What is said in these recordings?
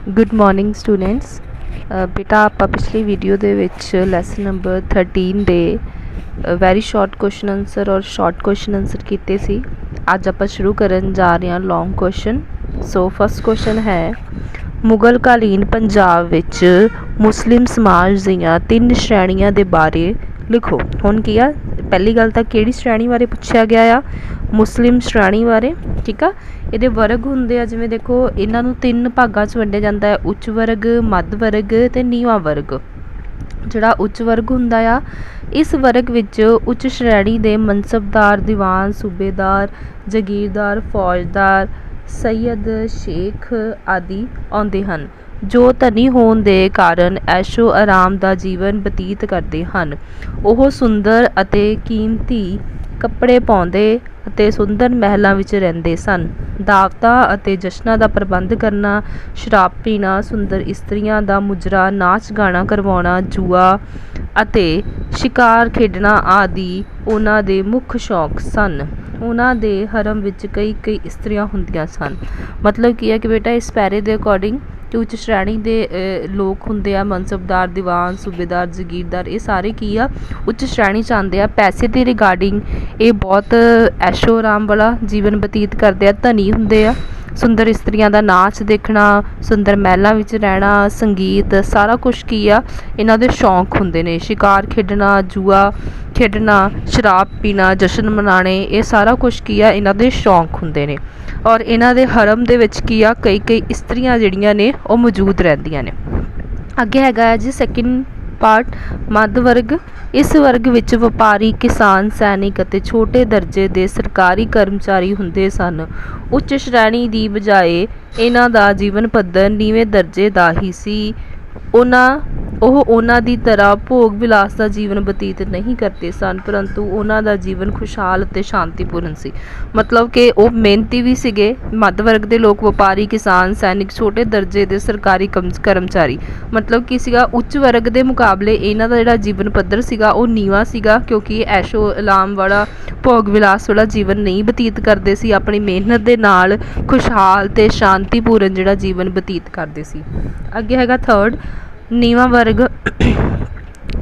Good morning students. ਬੇਟਾ ਆਪਾਂ ਪਿਛਲੀ ਵੀਡੀਓ ਦੇ ਵਿੱਚ ਲੈਸਨ ਨੰਬਰ 13 ਦੇ ਵੈਰੀ ਸ਼ਾਰਟ ਕੁਐਸਚਨ ਆਨਸਰ ਔਰ ਸ਼ਾਰਟ ਕੁਐਸਚਨ ਆਨਸਰ ਕੀਤੇ ਸੀ। ਅੱਜ ਆਪਾਂ ਸ਼ੁਰੂ ਕਰਨ ਜਾ ਰਹੇ ਹਾਂ ਲੌਂਗ ਕੁਐਸਚਨ। ਸੋ ਫਸਟ ਕੁਐਸਚਨ ਹੈ, ਮੁਗਲ ਕਾਲੀਨ ਪੰਜਾਬ ਵਿੱਚ ਮੁਸਲਿਮ ਸਮਾਜ ਦੀਆਂ 3 ਸ਼੍ਰੇਣੀਆਂ ਦੇ ਬਾਰੇ ਲਿਖੋ। ਹੁਣ ਕੀ ਆ, ਪਹਿਲੀ ਗੱਲ ਤਾਂ ਕਿਹੜੀ ਸ਼੍ਰੇਣੀ ਬਾਰੇ ਪੁੱਛਿਆ ਗਿਆ ਆ? ਮੁਸਲਿਮ ਸ਼੍ਰੇਣੀ ਬਾਰੇ। ਠੀਕ ਆ। ਇਹਦੇ ਵਰਗ ਹੁੰਦੇ ਆ, ਜਿਵੇਂ ਦੇਖੋ ਇਹਨਾਂ ਨੂੰ 3 ਭਾਗਾਂ 'ਚ ਵੰਡਿਆ ਜਾਂਦਾ ਹੈ, ਉੱਚ ਵਰਗ, ਮੱਧ ਵਰਗ ਅਤੇ ਨੀਵਾਂ ਵਰਗ। ਜਿਹੜਾ ਉੱਚ ਵਰਗ ਹੁੰਦਾ ਆ, ਇਸ ਵਰਗ ਵਿੱਚ ਉੱਚ ਸ਼੍ਰੇਣੀ ਦੇ ਮਨਸਬਦਾਰ, ਦੀਵਾਨ, ਸੂਬੇਦਾਰ, ਜਗੀਰਦਾਰ, ਫੌਜਦਾਰ, ਸੈਯਦ, ਸ਼ੇਖ ਆਦਿ ਆਉਂਦੇ ਹਨ, ਜੋ ਧਨੀ ਹੋਣ ਦੇ ਕਾਰਨ ਐਸ਼ੋ ਆਰਾਮ ਦਾ ਜੀਵਨ ਬਤੀਤ ਕਰਦੇ ਹਨ। ਉਹ ਸੁੰਦਰ ਅਤੇ ਕੀਮਤੀ ਕੱਪੜੇ ਪਾਉਂਦੇ ਅਤੇ ਸੁੰਦਰ ਮਹਿਲਾਂ ਵਿੱਚ ਰਹਿੰਦੇ ਸਨ। ਦਾਵਤਾਂ ਅਤੇ ਜਸ਼ਨਾਂ ਦਾ ਪ੍ਰਬੰਧ ਕਰਨਾ, ਸ਼ਰਾਬ ਪੀਣਾ, ਸੁੰਦਰ ਇਸਤਰੀਆਂ ਦਾ ਮੁਜਰਾ, ਨਾਚ ਗਾਣਾ ਕਰਵਾਉਣਾ, ਜੂਆ ਅਤੇ ਸ਼ਿਕਾਰ ਖੇਡਣਾ ਆਦਿ ਉਹਨਾਂ ਦੇ ਮੁੱਖ ਸ਼ੌਕ ਸਨ। ਉਹਨਾਂ ਦੇ ਹਰਮ ਵਿੱਚ ਕਈ ਇਸਤਰੀਆਂ ਹੁੰਦੀਆਂ ਸਨ। ਮਤਲਬ ਕੀ ਹੈ ਕਿ ਬੇਟਾ ਇਸ ਪੈਰੇ ਦੇ ਅਕੋਰਡਿੰਗ ਕਿ ਉੱਚ ਸ਼੍ਰੇਣੀ ਦੇ ਲੋਕ ਹੁੰਦੇ ਆ, ਮਨਸਬਦਾਰ, ਦੀਵਾਨ, ਸੂਬੇਦਾਰ, ਜਗੀਰਦਾਰ, ਇਹ ਸਾਰੇ ਕੀ ਆ, ਉੱਚ ਸ਼੍ਰੇਣੀ 'ਚ ਆਉਂਦੇ ਆ। ਪੈਸੇ ਦੇ ਰਿਗਾਰਡਿੰਗ ਇਹ ਬਹੁਤ ਐਸ਼ੋ ਆਰਾਮ ਵਾਲਾ ਜੀਵਨ ਬਤੀਤ ਕਰਦੇ ਆ, ਧਨੀ ਹੁੰਦੇ ਆ। ਸੁੰਦਰ ਇਸਤਰੀਆਂ ਦਾ ਨਾਚ ਦੇਖਣਾ, ਸੁੰਦਰ ਮਹਿਲਾਂ ਵਿੱਚ ਰਹਿਣਾ, ਸੰਗੀਤ, ਸਾਰਾ ਕੁਛ ਕੀ ਆ, ਇਹਨਾਂ ਦੇ ਸ਼ੌਂਕ ਹੁੰਦੇ ਨੇ। ਸ਼ਿਕਾਰ ਖੇਡਣਾ, ਜੂਆ ਖੇਡਣਾ, ਸ਼ਰਾਬ ਪੀਣਾ, ਜਸ਼ਨ ਮਨਾਉਣੇ, ਇਹ ਸਾਰਾ ਕੁਛ ਕੀ ਆ, ਇਹਨਾਂ ਦੇ ਸ਼ੌਂਕ ਹੁੰਦੇ ਨੇ। ਔਰ ਇਹਨਾਂ ਦੇ ਹਰਮ ਦੇ ਵਿੱਚ ਕੀ ਆ, ਕਈ ਇਸਤਰੀਆਂ ਜਿਹੜੀਆਂ ਨੇ ਉਹ ਮੌਜੂਦ ਰਹਿੰਦੀਆਂ ਨੇ। ਅੱਗੇ ਹੈਗਾ ਹੈ ਜੀ ਸੈਕਿੰਡ ਪਾਰਟ, ਮੱਧ ਵਰਗ। ਇਸ ਵਰਗ ਵਿੱਚ ਵਪਾਰੀ, ਕਿਸਾਨ, ਸੈਨਿਕ ਅਤੇ ਛੋਟੇ ਦਰਜੇ ਦੇ ਸਰਕਾਰੀ ਕਰਮਚਾਰੀ ਹੁੰਦੇ ਸਨ। ਉੱਚ ਸ਼੍ਰੇਣੀ ਦੀ ਬਜਾਏ ਇਹਨਾਂ ਦਾ ਜੀਵਨ ਪੱਧਰ ਨੀਵੇਂ ਦਰਜੇ ਦਾ ਹੀ ਸੀ। ਉਹਨਾਂ ਦੀ ਤਰ੍ਹਾਂ ਭੋਗ ਵਿਲਾਸ ਦਾ ਜੀਵਨ ਬਤੀਤ ਨਹੀਂ ਕਰਦੇ ਸਨ, ਪਰੰਤੂ ਉਹਨਾਂ ਦਾ ਜੀਵਨ ਖੁਸ਼ਹਾਲ ਅਤੇ ਸ਼ਾਂਤੀਪੂਰਨ ਸੀ। ਮਤਲਬ ਕਿ ਉਹ ਮਿਹਨਤੀ ਵੀ ਸੀਗੇ। ਮੱਧ ਵਰਗ ਦੇ ਲੋਕ ਵਪਾਰੀ, ਕਿਸਾਨ, ਸੈਨਿਕ, ਛੋਟੇ ਦਰਜੇ ਦੇ ਸਰਕਾਰੀ ਕਰਮਚਾਰੀ। ਮਤਲਬ ਕੀ ਸੀਗਾ, ਉੱਚ ਵਰਗ ਦੇ ਮੁਕਾਬਲੇ ਇਹਨਾਂ ਦਾ ਜਿਹੜਾ ਜੀਵਨ ਪੱਧਰ ਸੀਗਾ ਉਹ ਨੀਵਾਂ ਸੀਗਾ, ਕਿਉਂਕਿ ਐਸ਼ੋ ਆਰਾਮ ਵਾਲਾ, ਭੋਗ ਵਿਲਾਸ ਵਾਲਾ ਜੀਵਨ ਨਹੀਂ ਬਤੀਤ ਕਰਦੇ ਸੀ। ਆਪਣੀ ਮਿਹਨਤ ਦੇ ਨਾਲ ਖੁਸ਼ਹਾਲ ਅਤੇ ਸ਼ਾਂਤੀਪੂਰਨ ਜਿਹੜਾ ਜੀਵਨ ਬਤੀਤ ਕਰਦੇ ਸੀ। ਅੱਗੇ ਹੈਗਾ ਥਰਡ, ਨੀਵਾਂ ਵਰਗ।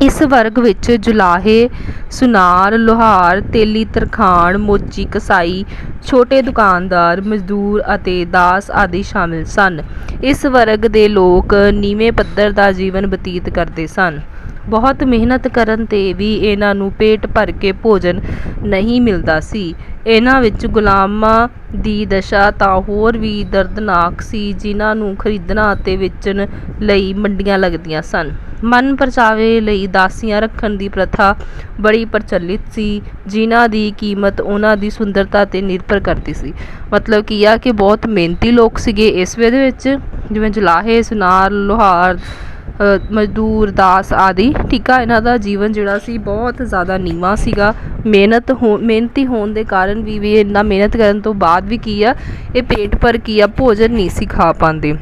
ਇਸ ਵਰਗ ਵਿੱਚ ਜੁਲਾਹੇ, ਸੁਨਾਰ, ਲੁਹਾਰ, ਤੇਲੀ, ਤਰਖਾਣ, ਮੋਚੀ, ਕਸਾਈ, ਛੋਟੇ ਦੁਕਾਨਦਾਰ, ਮਜ਼ਦੂਰ ਅਤੇ ਦਾਸ ਆਦਿ ਸ਼ਾਮਿਲ ਸਨ। ਇਸ ਵਰਗ ਦੇ ਲੋਕ ਨੀਵੇਂ ਪੱਧਰ ਦਾ ਜੀਵਨ ਬਤੀਤ ਕਰਦੇ ਸਨ। ਬਹੁਤ ਮਿਹਨਤ ਕਰਨ 'ਤੇ ਵੀ ਇਹਨਾਂ ਨੂੰ ਪੇਟ ਭਰ ਕੇ ਭੋਜਨ ਨਹੀਂ ਮਿਲਦਾ ਸੀ। ਇਹਨਾਂ ਵਿੱਚ ਗੁਲਾਮਾਂ ਦੀ ਦਸ਼ਾ ਤਾਂ ਹੋਰ ਵੀ ਦਰਦਨਾਕ ਸੀ, ਜਿਨ੍ਹਾਂ ਨੂੰ ਖਰੀਦਣਾ ਅਤੇ ਵੇਚਣ ਲਈ ਮੰਡੀਆਂ ਲੱਗਦੀਆਂ ਸਨ। ਮਨ ਪਰਚਾਵੇ ਲਈ ਦਾਸੀਆਂ ਰੱਖਣ ਦੀ ਪ੍ਰਥਾ ਬੜੀ ਪ੍ਰਚਲਿਤ ਸੀ, ਜਿਨ੍ਹਾਂ ਦੀ ਕੀਮਤ ਉਹਨਾਂ ਦੀ ਸੁੰਦਰਤਾ 'ਤੇ ਨਿਰਭਰ ਕਰਦੀ ਸੀ। ਮਤਲਬ ਕੀ ਆ ਕਿ ਬਹੁਤ ਮਿਹਨਤੀ ਲੋਕ ਸੀਗੇ ਇਸ ਵੇ ਦੇ ਵਿੱਚ, ਜਿਵੇਂ ਜੁਲਾਹੇ, ਸੁਨਾਰ, ਲੁਹਾਰ, ਮਜ਼ਦੂਰ, ਦਾਸ ਆਦਿ। ਠੀਕ ਆ। ਇਹਨਾਂ ਦਾ ਜੀਵਨ ਜਿਹੜਾ ਸੀ ਬਹੁਤ ਜ਼ਿਆਦਾ ਨੀਵਾਂ ਸੀਗਾ। ਮਿਹਨਤੀ ਹੋਣ ਦੇ ਕਾਰਨ ਵੀ ਇੰਨਾ ਮਿਹਨਤ ਕਰਨ ਤੋਂ ਬਾਅਦ ਵੀ ਕੀ ਆ, ਇਹ ਪੇਟ ਭਰ ਕੀ ਆ, ਭੋਜਨ ਨਹੀਂ ਸੀ ਖਾ ਪਾਉਂਦੇ।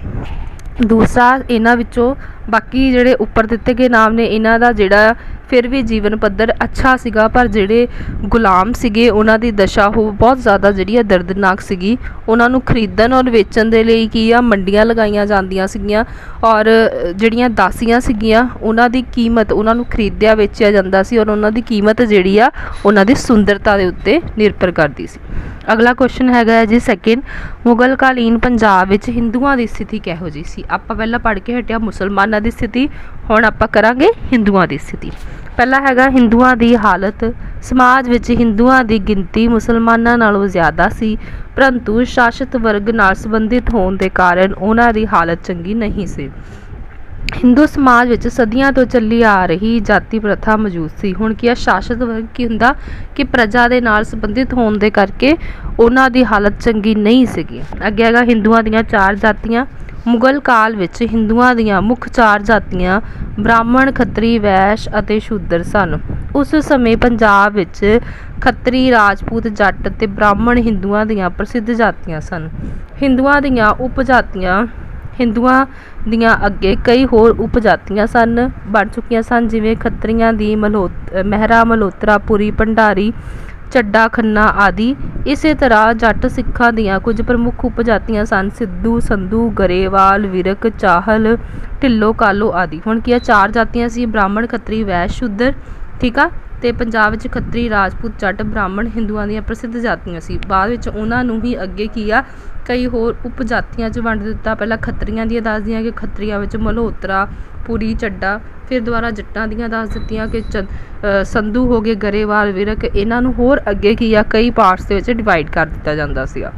ਦੂਸਰਾ, ਇਹਨਾਂ ਵਿੱਚੋਂ ਬਾਕੀ ਜਿਹੜੇ ਉੱਪਰ ਦਿੱਤੇ ਗਏ ਨਾਮ ਨੇ, ਇਹਨਾਂ ਦਾ ਜਿਹੜਾ ਫਿਰ ਵੀ ਜੀਵਨ ਪੱਧਰ ਅੱਛਾ ਸੀਗਾ, ਪਰ ਜਿਹੜੇ ਗੁਲਾਮ ਸੀਗੇ ਉਹਨਾਂ ਦੀ ਦਸ਼ਾ ਉਹ ਬਹੁਤ ਜ਼ਿਆਦਾ ਜਿਹੜੀ ਆ ਦਰਦਨਾਕ ਸੀਗੀ। ਉਹਨਾਂ ਨੂੰ ਖਰੀਦਣ ਔਰ ਵੇਚਣ ਦੇ ਲਈ ਕੀ ਆ, ਮੰਡੀਆਂ ਲਗਾਈਆਂ ਜਾਂਦੀਆਂ ਸੀਗੀਆਂ, ਔਰ ਜਿਹੜੀਆਂ ਦਾਸੀਆਂ ਸੀਗੀਆਂ ਉਹਨਾਂ ਦੀ ਕੀਮਤ, ਉਹਨਾਂ ਨੂੰ ਖਰੀਦਿਆ ਵੇਚਿਆ ਜਾਂਦਾ ਸੀ, ਔਰ ਉਹਨਾਂ ਦੀ ਕੀਮਤ ਜਿਹੜੀ ਆ ਉਹਨਾਂ ਦੀ ਸੁੰਦਰਤਾ ਦੇ ਉੱਤੇ ਨਿਰਭਰ ਕਰਦੀ ਸੀ। ਅਗਲਾ ਕੁਐਸਚਨ ਹੈਗਾ ਹੈ ਜੀ ਸੈਕਿੰਡ, ਮੁਗਲ ਕਾਲੀਨ ਪੰਜਾਬ ਵਿੱਚ ਹਿੰਦੂਆਂ ਦੀ ਸਥਿਤੀ ਕਿਹੋ ਜਿਹੀ ਸੀ? ਆਪਾਂ ਪਹਿਲਾਂ ਪੜ੍ਹ ਕੇ ਹਟਿਆ ਮੁਸਲਮਾਨਾਂ ਦੀ ਸਥਿਤੀ, ਹੁਣ ਆਪਾਂ ਕਰਾਂਗੇ ਹਿੰਦੂਆਂ ਦੀ ਸਥਿਤੀ। ਪਹਿਲਾ ਹੈਗਾ ਹਿੰਦੂਆਂ ਦੀ ਹਾਲਤ। ਸਮਾਜ ਵਿੱਚ ਹਿੰਦੂਆਂ ਦੀ ਗਿਣਤੀ ਮੁਸਲਮਾਨਾਂ ਨਾਲੋਂ ਜ਼ਿਆਦਾ ਸੀ, ਪਰੰਤੂ ਸ਼ਾਸਤ ਵਰਗ ਨਾਲ ਸੰਬੰਧਿਤ ਹੋਣ ਦੇ ਕਾਰਨ ਉਹਨਾਂ ਦੀ ਹਾਲਤ ਚੰਗੀ ਨਹੀਂ ਸੀ। ਹਿੰਦੂ ਸਮਾਜ ਵਿੱਚ ਸਦੀਆਂ ਤੋਂ ਚੱਲੀ ਆ ਰਹੀ ਜਾਤੀ ਪ੍ਰਥਾ ਮੌਜੂਦ ਸੀ। ਹੁਣ ਕੀ ਆ, ਸ਼ਾਸਤ ਵਰਗ ਕੀ ਹੁੰਦਾ ਕਿ ਪ੍ਰਜਾ ਦੇ ਨਾਲ ਸੰਬੰਧਿਤ ਹੋਣ ਦੇ ਕਰਕੇ ਉਹਨਾਂ ਦੀ ਹਾਲਤ ਚੰਗੀ ਨਹੀਂ ਸੀਗੀ। ਅੱਗੇ ਹੈਗਾ ਹਿੰਦੂਆਂ ਦੀਆਂ 4 ਜਾਤੀਆਂ। ਮੁਗਲ ਕਾਲ ਵਿੱਚ ਹਿੰਦੂਆਂ ਦੀਆਂ ਮੁੱਖ 4 ਜਾਤੀਆਂ ਬ੍ਰਾਹਮਣ, ਖੱਤਰੀ, ਵੈਸ਼ ਅਤੇ ਸ਼ੂਦਰ ਸਨ। ਉਸ ਸਮੇਂ ਪੰਜਾਬ ਵਿੱਚ ਖੱਤਰੀ, ਰਾਜਪੂਤ, ਜੱਟ ਅਤੇ ਬ੍ਰਾਹਮਣ ਹਿੰਦੂਆਂ ਦੀਆਂ ਪ੍ਰਸਿੱਧ ਜਾਤੀਆਂ ਸਨ। ਹਿੰਦੂਆਂ ਦੀਆਂ ਅੱਗੇ ਕਈ ਹੋਰ ਉਪਜਾਤੀਆਂ ਬਣ ਚੁੱਕੀਆਂ ਸਨ, ਜਿਵੇਂ ਖੱਤਰੀਆਂ ਦੀ ਮਹਿਰਾ, ਮਲਹੋਤਰਾ, ਪੁਰੀ, ਭੰਡਾਰੀ, ਚੱਡਾ, ਖੰਨਾ ਆਦਿ। ਇਸੇ ਤਰ੍ਹਾਂ ਜੱਟ ਸਿੱਖਾਂ ਦੀਆਂ ਕੁਝ ਪ੍ਰਮੁੱਖ ਉਪਜਾਤੀਆਂ ਸਨ: ਸਿੱਧੂ, ਸੰਧੂ, ਗਰੇਵਾਲ, ਵਿਰਕ, ਚਾਹਲ, ਢਿੱਲੋਂ, ਕਾਲੋ ਆਦਿ। ਹੁਣ ਕੀ ਆ, 4 ਜਾਤੀਆਂ ਸੀ: ਬ੍ਰਾਹਮਣ, ਖੱਤਰੀ, ਵੈਸ਼, ਸ਼ੂਦਰ। ਠੀਕ ਆ। ਤੇ ਪੰਜਾਬ ਵਿੱਚ ਖੱਤਰੀ, ਰਾਜਪੂਤ, ਜੱਟ, ਬ੍ਰਾਹਮਣ ਹਿੰਦੂਆਂ ਦੀਆਂ ਪ੍ਰਸਿੱਧ ਜਾਤੀਆਂ ਸੀ। ਬਾਅਦ ਵਿੱਚ ਉਹਨਾਂ ਨੂੰ ਹੀ ਅੱਗੇ ਕੀ ਆ, ਕਈ ਹੋਰ ਉਪਜਾਤੀਆਂ 'ਚ ਵੰਡ ਦਿੱਤਾ। ਪਹਿਲਾਂ ਖੱਤਰੀਆਂ ਦੀਆਂ ਦੱਸਦੀਆਂ ਕਿ ਖੱਤਰੀਆਂ ਵਿੱਚ ਮਲਹੋਤਰਾ, ਪੁਰੀ, ਚੱਡਾ। ਫਿਰ ਦੁਬਾਰਾ ਜੱਟਾਂ ਦੀਆਂ ਦੱਸ ਦਿੱਤੀਆਂ ਕਿ ਸੰਧੂ ਹੋ ਗਏ, ਗਰੇਵਾਲ, ਵਿਰਕ। ਇਹਨਾਂ ਨੂੰ ਹੋਰ ਅੱਗੇ ਕੀ ਆ, ਕਈ ਪਾਰਟਸ ਦੇ ਵਿੱਚ ਡਿਵਾਈਡ ਕਰ ਦਿੱਤਾ ਜਾਂਦਾ ਸੀਗਾ।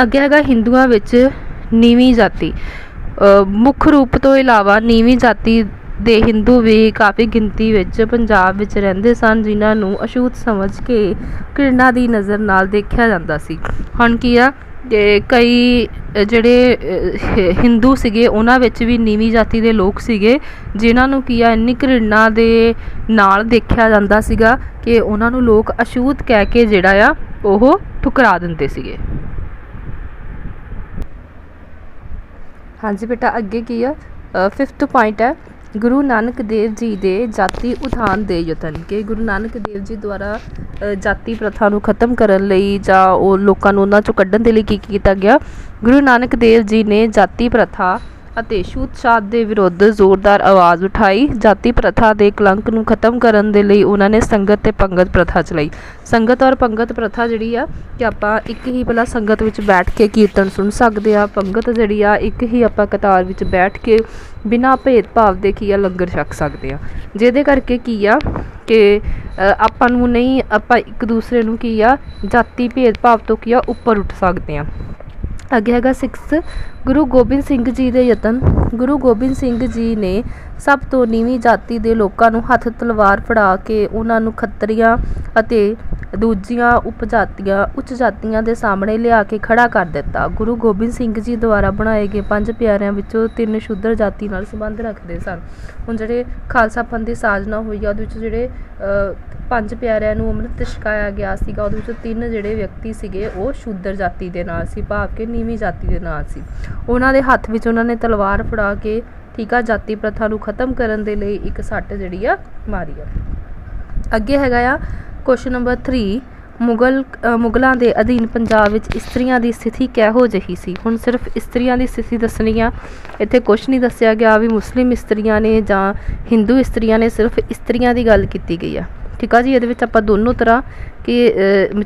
ਅੱਗੇ ਹੈਗਾ ਹਿੰਦੂਆਂ ਵਿੱਚ ਨੀਵੀਂ ਜਾਤੀ। ਮੁੱਖ ਰੂਪ ਤੋਂ ਇਲਾਵਾ ਨੀਵੀਂ ਜਾਤੀ ਦੇ ਹਿੰਦੂ ਵੀ ਕਾਫੀ ਗਿਣਤੀ ਵਿੱਚ ਪੰਜਾਬ ਵਿੱਚ ਰਹਿੰਦੇ ਸਨ, ਜਿਨ੍ਹਾਂ ਨੂੰ ਅਛੂਤ ਸਮਝ ਕੇ ਘਿਰਣਾ ਦੀ ਨਜ਼ਰ ਨਾਲ ਦੇਖਿਆ ਜਾਂਦਾ ਸੀ। ਹੁਣ ਕੀ ਆ ਕਿ ਕਈ ਜਿਹੜੇ ਹਿੰਦੂ ਸੀਗੇ ਉਹਨਾਂ ਵਿੱਚ ਵੀ ਨੀਵੀਂ ਜਾਤੀ ਦੇ ਲੋਕ ਸੀਗੇ, ਜਿਨ੍ਹਾਂ ਨੂੰ ਕੀ ਆ, ਇੰਨੀ ਘਿਰਣਾ ਦੇ ਨਾਲ ਦੇਖਿਆ ਜਾਂਦਾ ਸੀਗਾ ਕਿ ਉਹਨਾਂ ਨੂੰ ਲੋਕ ਅਛੂਤ ਕਹਿ ਕੇ ਜਿਹੜਾ ਆ ਉਹ ਠੁਕਰਾ ਦਿੰਦੇ ਸੀਗੇ। ਹਾਂਜੀ ਬੇਟਾ, ਅੱਗੇ ਕੀ ਆ, 5th ਪੁਆਇੰਟ ਹੈ ਗੁਰੂ ਨਾਨਕ ਦੇਵ ਜੀ ਦੇ ਜਾਤੀ ਉਥਾਨ ਦੇ ਯਤਨ। ਕਿ ਗੁਰੂ ਨਾਨਕ ਦੇਵ ਜੀ ਦੁਆਰਾ ਜਾਤੀ ਪ੍ਰਥਾ ਨੂੰ ਖਤਮ ਕਰਨ ਲਈ ਜਾਂ ਉਹ ਲੋਕਾਂ ਨੂੰ ਉਹਨਾਂ 'ਚੋਂ ਕੱਢਣ ਦੇ ਲਈ ਕੀ ਕੀਤਾ ਗਿਆ। ਗੁਰੂ ਨਾਨਕ ਦੇਵ ਜੀ ਨੇ ਜਾਤੀ ਪ੍ਰਥਾ ਅਤੇ ਛੂਤ-ਛਾਤ ਦੇ ਵਿਰੁੱਧ ਜ਼ੋਰਦਾਰ ਆਵਾਜ਼ ਉਠਾਈ। ਜਾਤੀ ਪ੍ਰਥਾ ਦੇ ਕਲੰਕ ਨੂੰ ਖਤਮ ਕਰਨ ਦੇ ਲਈ ਉਹਨਾਂ ਨੇ ਸੰਗਤ ਤੇ ਪੰਗਤ ਪ੍ਰਥਾ ਚਲਾਈ। ਸੰਗਤ ਔਰ ਪੰਗਤ ਪ੍ਰਥਾ ਜਿਹੜੀ ਆ ਕਿ ਆਪਾਂ ਇੱਕ ਹੀ ਪਹਿਲਾਂ ਸੰਗਤ ਵਿੱਚ ਬੈਠ ਕੇ ਕੀਰਤਨ ਸੁਣ ਸਕਦੇ ਆ। ਪੰਗਤ ਜਿਹੜੀ ਆ ਇੱਕ ਹੀ ਆਪਾਂ ਕਤਾਰ ਵਿੱਚ ਬੈਠ ਕੇ ਬਿਨਾਂ ਭੇਦਭਾਵ ਦੇ ਕੀ ਆ ਲੰਗਰ ਛਕ ਸਕਦੇ ਆ, ਜਿਹਦੇ ਕਰਕੇ ਕੀ ਆ ਕਿ ਆਪਾਂ ਨੂੰ ਨਹੀਂ, ਆਪਾਂ ਇੱਕ ਦੂਸਰੇ ਨੂੰ ਕੀ ਆ ਜਾਤੀ ਭੇਦਭਾਵ ਤੋਂ ਕੀ ਆ ਉੱਪਰ ਉੱਠ ਸਕਦੇ ਆ। ਅੱਗੇ ਹੈਗਾ 6 ਗੁਰੂ ਗੋਬਿੰਦ ਸਿੰਘ ਜੀ ਦੇ ਯਤਨ। ਗੁਰੂ ਗੋਬਿੰਦ ਸਿੰਘ ਜੀ ਨੇ ਸਭ ਤੋਂ ਨੀਵੀਂ ਜਾਤੀ ਦੇ ਲੋਕਾਂ ਨੂੰ ਹੱਥ ਤਲਵਾਰ ਫੜਾ ਕੇ ਉਹਨਾਂ ਨੂੰ ਖੱਤਰੀਆਂ ਅਤੇ ਦੂਜੀਆਂ ਉੱਚ ਜਾਤੀਆਂ ਦੇ ਸਾਹਮਣੇ ਲਿਆ ਕੇ ਖੜਾ ਕਰ ਦਿੱਤਾ। ਗੁਰੂ ਗੋਬਿੰਦ ਸਿੰਘ ਜੀ ਦੁਆਰਾ ਬਣਾਏ ਗਏ 5 ਪਿਆਰਿਆਂ ਵਿੱਚੋਂ 3 ਸ਼ੂਦਰ ਜਾਤੀ ਨਾਲ ਸੰਬੰਧ ਰੱਖਦੇ ਸਨ। ਹੁਣ ਜਿਹੜੇ ਖਾਲਸਾ ਪੰਥ ਦੀ ਸਾਜਨਾ ਹੋਈ ਆ ਉਹਦੇ ਵਿੱਚ ਜਿਹੜੇ 5 ਪਿਆਰਿਆਂ ਨੂੰ ਅੰਮ੍ਰਿਤ ਛਕਾਇਆ ਗਿਆ ਸੀਗਾ, ਉਹਦੇ ਵਿੱਚੋਂ 3 ਜਿਹੜੇ ਵਿਅਕਤੀ ਸੀਗੇ ਉਹ ਸ਼ੂਦਰ ਜਾਤੀ ਦੇ ਨਾਲ ਸੀ, ਭਾਵ ਕਿ ਨੀਵੀਂ ਜਾਤੀ ਦੇ ਨਾਲ ਸੀ। ਉਹਨਾਂ ਦੇ ਹੱਥ ਵਿੱਚ ਉਹਨਾਂ ਨੇ ਤਲਵਾਰ ਫੜਾ ਕੇ ਠੀਕ ਆ ਜਾਤੀ ਪ੍ਰਥਾ ਨੂੰ ਖਤਮ ਕਰਨ ਦੇ ਲਈ ਇੱਕ ਸੱਟ ਜਿਹੜੀ ਆ ਮਾਰੀ ਆ। ਅੱਗੇ ਹੈਗਾ ਆ ਕੁਐਸਚਨ ਨੰਬਰ 3 ਮੁਗਲਾਂ ਦੇ ਅਧੀਨ ਪੰਜਾਬ ਵਿੱਚ ਇਸਤਰੀਆਂ ਦੀ ਸਥਿਤੀ ਕਿਹੋ ਜਿਹੀ ਸੀ। ਹੁਣ ਸਿਰਫ ਇਸਤਰੀਆਂ ਦੀ ਸਥਿਤੀ ਦੱਸਣੀ ਆ, ਇੱਥੇ ਕੁਛ ਨਹੀਂ ਦੱਸਿਆ ਗਿਆ ਵੀ ਮੁਸਲਿਮ ਇਸਤਰੀਆਂ ਨੇ ਜਾਂ ਹਿੰਦੂ ਇਸਤਰੀਆਂ ਨੇ, ਸਿਰਫ ਇਸਤਰੀਆਂ ਦੀ ਗੱਲ ਕੀਤੀ ਗਈ ਆ। ਠੀਕ ਆ ਜੀ, ਇਹਦੇ ਵਿੱਚ ਆਪਾਂ ਦੋਨੋਂ ਤਰ੍ਹਾਂ ਕਿ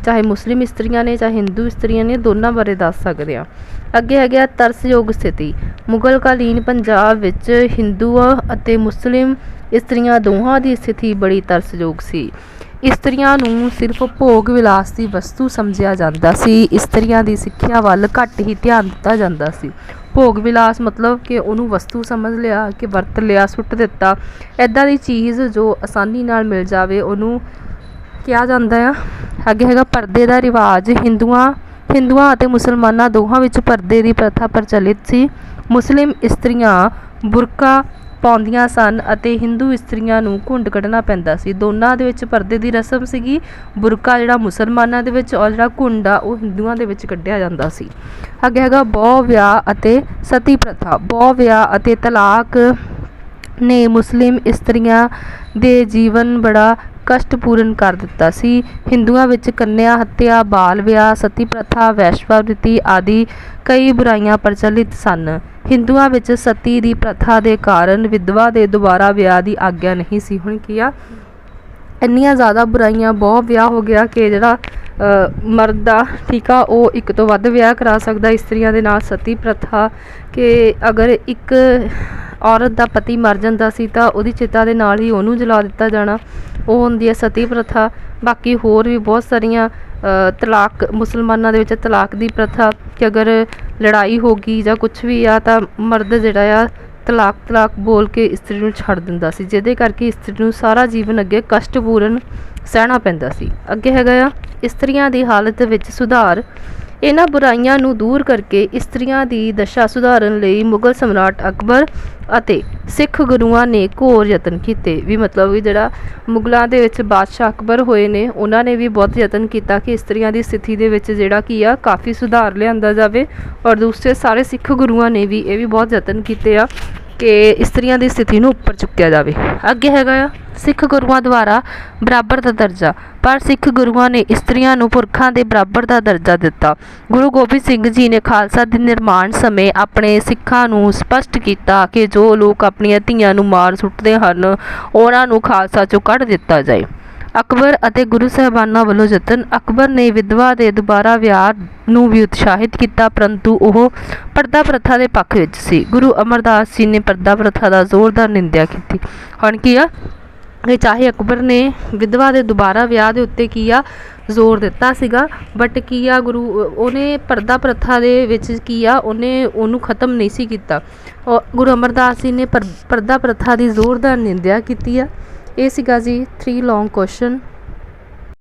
ਚਾਹੇ ਮੁਸਲਿਮ ਇਸਤਰੀਆਂ ਨੇ ਚਾਹੇ ਹਿੰਦੂ ਇਸਤਰੀਆਂ ਨੇ, ਦੋਨਾਂ ਬਾਰੇ ਦੱਸ ਸਕਦੇ ਆ। ਅੱਗੇ ਹੈਗੇ ਆ ਤਰਸਯੋਗ ਸਥਿਤੀ। ਮੁਗਲਕਾਲੀਨ ਪੰਜਾਬ ਵਿੱਚ ਹਿੰਦੂਆਂ ਅਤੇ ਮੁਸਲਿਮ ਇਸਤਰੀਆਂ ਦੋਹਾਂ ਦੀ ਸਥਿਤੀ ਬੜੀ ਤਰਸਯੋਗ ਸੀ। ਇਸਤਰੀਆਂ ਨੂੰ ਸਿਰਫ ਭੋਗ ਵਿਲਾਸ ਦੀ ਵਸਤੂ ਸਮਝਿਆ ਜਾਂਦਾ ਸੀ। ਇਸਤਰੀਆਂ ਦੀ ਸਿੱਖਿਆ ਵੱਲ ਘੱਟ ਹੀ ਧਿਆਨ ਦਿੱਤਾ ਜਾਂਦਾ ਸੀ। ਭੋਗ ਵਿਲਾਸ ਮਤਲਬ ਕਿ ਉਹਨੂੰ ਵਸਤੂ ਸਮਝ ਲਿਆ, ਕਿ ਵਰਤ ਲਿਆ, ਸੁੱਟ ਦਿੱਤਾ, ਇੱਦਾਂ ਦੀ ਚੀਜ਼ ਜੋ ਆਸਾਨੀ ਨਾਲ ਮਿਲ ਜਾਵੇ ਉਹਨੂੰ ਕਿਹਾ ਜਾਂਦਾ ਆ। ਅੱਗੇ ਹੈਗਾ ਪਰਦੇ ਦਾ ਰਿਵਾਜ। ਹਿੰਦੂਆਂ ਅਤੇ ਮੁਸਲਮਾਨਾਂ ਦੋਹਾਂ ਵਿੱਚ ਪਰਦੇ ਦੀ ਪ੍ਰਥਾ ਪ੍ਰਚਲਿਤ ਸੀ। ਮੁਸਲਿਮ ਇਸਤਰੀਆਂ ਬੁਰਕਾ ਪਾਉਂਦੀਆਂ ਸਨ ਅਤੇ ਹਿੰਦੂ ਇਸਤਰੀਆਂ ਨੂੰ ਘੁੰਡ ਕੱਢਣਾ ਪੈਂਦਾ ਸੀ। ਦੋਨਾਂ ਦੇ ਵਿੱਚ ਪਰਦੇ ਦੀ ਰਸਮ ਸੀਗੀ। ਬੁਰਕਾ ਜਿਹੜਾ ਮੁਸਲਮਾਨਾਂ ਦੇ ਵਿੱਚ ਔਰ ਜਿਹੜਾ ਘੁੰਡ ਆ ਉਹ ਹਿੰਦੂਆਂ ਦੇ ਵਿੱਚ ਕੱਢਿਆ ਜਾਂਦਾ ਸੀ। ਅੱਗੇ ਹੈਗਾ ਬਹੁ ਵਿਆਹ ਅਤੇ ਸਤੀ ਪ੍ਰਥਾ। ਬਹੁ ਵਿਆਹ ਅਤੇ ਤਲਾਕ ਨੇ ਮੁਸਲਿਮ ਇਸਤਰੀਆਂ ਦੇ ਜੀਵਨ ਬੜਾ ਕਸ਼ਟਪੂਰਨ ਕਰ ਦਿੱਤਾ ਸੀ। ਹਿੰਦੂਆਂ ਵਿੱਚ ਕੰਨਿਆ ਹੱਤਿਆ, ਬਾਲ ਵਿਆਹ, ਸਤੀ ਪ੍ਰਥਾ, ਵੈਸ਼ਵਾਵਿਰਤੀ ਆਦਿ ਕਈ ਬੁਰਾਈਆਂ ਪ੍ਰਚਲਿਤ ਸਨ। ਹਿੰਦੂਆਂ ਵਿੱਚ ਸਤੀ ਦੀ ਪ੍ਰਥਾ ਦੇ ਕਾਰਨ ਵਿਧਵਾ ਦੇ ਦੁਬਾਰਾ ਵਿਆਹ ਦੀ ਆਗਿਆ ਨਹੀਂ ਸੀ। ਹੁਣ ਕੀ ਆ, ਇੰਨੀਆਂ ਜ਼ਿਆਦਾ ਬੁਰਾਈਆਂ, ਬਹੁਤ ਵਿਆਹ ਹੋ ਗਿਆ ਕਿ ਜਿਹੜਾ ਮਰਦ ਆ ਠੀਕ ਆ ਉਹ ਇੱਕ ਤੋਂ ਵੱਧ ਵਿਆਹ ਕਰਾ ਸਕਦਾ ਇਸਤਰੀਆਂ ਦੇ ਨਾਲ। ਸਤੀ ਪ੍ਰਥਾ ਕਿ ਅਗਰ ਇੱਕ ਔਰਤ ਦਾ ਪਤੀ ਮਰ ਜਾਂਦਾ ਸੀ ਤਾਂ ਉਹਦੀ ਚਿਤਾ ਦੇ ਨਾਲ ਹੀ ਉਹਨੂੰ ਜਲਾ ਦਿੱਤਾ ਜਾਣਾ, ਉਹ ਹੁੰਦੀ ਹੈ ਸਤੀ ਪ੍ਰਥਾ। ਬਾਕੀ ਹੋਰ ਵੀ ਬਹੁਤ ਸਾਰੀਆਂ ਤਲਾਕ, ਮੁਸਲਮਾਨਾਂ ਦੇ ਵਿੱਚ ਤਲਾਕ ਦੀ ਪ੍ਰਥਾ ਕਿ ਅਗਰ ਲੜਾਈ ਹੋ ਗਈ ਜਾਂ ਕੁਛ ਵੀ ਆ ਤਾਂ ਮਰਦ ਜਿਹੜਾ ਆ ਤਲਾਕ ਬੋਲ ਕੇ ਇਸਤਰੀ ਨੂੰ ਛੱਡ ਦਿੰਦਾ ਸੀ, ਜਿਹਦੇ ਕਰਕੇ ਇਸਤਰੀ ਨੂੰ ਸਾਰਾ ਜੀਵਨ ਅੱਗੇ ਕਸ਼ਟਪੂਰਨ ਸਹਿਣਾ ਪੈਂਦਾ ਸੀ। ਅੱਗੇ ਹੈਗਾ ਆ ਇਸਤਰੀਆਂ ਦੀ ਹਾਲਤ ਵਿੱਚ ਸੁਧਾਰ। ਇਹਨਾਂ ਬੁਰਾਈਆਂ ਨੂੰ ਦੂਰ ਕਰਕੇ ਇਸਤਰੀਆਂ ਦੀ ਦਸ਼ਾ ਸੁਧਾਰਨ ਲਈ ਮੁਗਲ ਸਮਰਾਟ ਅਕਬਰ ਅਤੇ ਸਿੱਖ ਗੁਰੂਆਂ ਨੇ ਘੋਰ ਯਤਨ ਕੀਤੇ। ਵੀ ਮਤਲਬ ਵੀ ਜਿਹੜਾ ਮੁਗਲਾਂ ਦੇ ਵਿੱਚ ਬਾਦਸ਼ਾਹ ਅਕਬਰ ਹੋਏ ਨੇ ਉਹਨਾਂ ਨੇ ਵੀ ਬਹੁਤ ਯਤਨ ਕੀਤਾ ਕਿ ਇਸਤਰੀਆਂ ਦੀ ਸਥਿਤੀ ਦੇ ਵਿੱਚ ਜਿਹੜਾ ਕੀ ਆ ਕਾਫੀ ਸੁਧਾਰ ਲਿਆਂਦਾ ਜਾਵੇ, ਔਰ ਦੂਸਰੇ ਸਾਰੇ ਸਿੱਖ ਗੁਰੂਆਂ ਨੇ ਵੀ ਇਹ ਵੀ ਬਹੁਤ ਯਤਨ ਕੀਤੇ ਆ ਕਿ ਇਸਤਰੀਆਂ ਦੀ ਸਥਿਤੀ ਨੂੰ ਉੱਪਰ ਚੁੱਕਿਆ ਜਾਵੇ। ਅੱਗੇ ਹੈਗਾ ਆ ਸਿੱਖ ਗੁਰੂਆਂ ਦੁਆਰਾ ਬਰਾਬਰ ਦਾ ਦਰਜਾ। ਪਰ ਸਿੱਖ ਗੁਰੂਆਂ ਨੇ ਇਸਤਰੀਆਂ ਨੂੰ ਪੁਰਖਾਂ ਦੇ ਬਰਾਬਰ ਦਾ ਦਰਜਾ ਦਿੱਤਾ। ਗੁਰੂ ਗੋਬਿੰਦ ਸਿੰਘ ਜੀ ਨੇ ਖਾਲਸਾ ਦੇ ਨਿਰਮਾਣ ਸਮੇਂ ਆਪਣੇ ਸਿੱਖਾਂ ਨੂੰ ਸਪਸ਼ਟ ਕੀਤਾ ਕਿ ਜੋ ਲੋਕ ਆਪਣੀਆਂ ਧੀਆਂ ਨੂੰ ਮਾਰ ਸੁੱਟਦੇ ਹਨ ਉਹਨਾਂ ਨੂੰ ਖਾਲਸਾ ਚੋਂ ਕੱਢ ਦਿੱਤਾ ਜਾਏ। ਅਕਬਰ ਅਤੇ ਗੁਰੂ ਸਾਹਿਬਾਨਾਂ ਵੱਲੋਂ ਯਤਨ। ਅਕਬਰ ਨੇ ਵਿਧਵਾ ਦੇ ਦੁਬਾਰਾ ਵਿਆਹ ਨੂੰ ਵੀ ਉਤਸ਼ਾਹਿਤ ਕੀਤਾ, ਪਰੰਤੂ ਉਹ ਪਰਦਾ ਪ੍ਰਥਾ ਦੇ ਪੱਖ ਵਿੱਚ ਸੀ। ਗੁਰੂ ਅਮਰਦਾਸ ਜੀ ਨੇ ਪਰਦਾ ਪ੍ਰਥਾ ਦਾ ਜ਼ੋਰਦਾਰ ਨਿੰਦਿਆ ਕੀਤੀ। ਹੁਣ ਕੀ ਆ ਕਿ ਚਾਹੇ ਅਕਬਰ ਨੇ ਵਿਧਵਾ ਦੇ ਦੁਬਾਰਾ ਵਿਆਹ ਦੇ ਉੱਤੇ ਕੀ ਆ ਜ਼ੋਰ ਦਿੱਤਾ ਸੀਗਾ, ਬਟ ਕੀ ਆ ਉਹਨੇ ਪਰਦਾ ਪ੍ਰਥਾ ਦੇ ਵਿੱਚ ਕੀ ਆ ਉਹਨੂੰ ਖਤਮ ਨਹੀਂ ਸੀ ਕੀਤਾ। ਗੁਰੂ ਅਮਰਦਾਸ ਜੀ ਨੇ ਪਰਦਾ ਪ੍ਰਥਾ ਦੀ ਜ਼ੋਰਦਾਰ ਨਿੰਦਿਆ ਕੀਤੀ ਆ। ਇਹ ਸੀਗਾ ਜੀ 3 ਲੌਂਗ ਕੁਐਸਚਨ।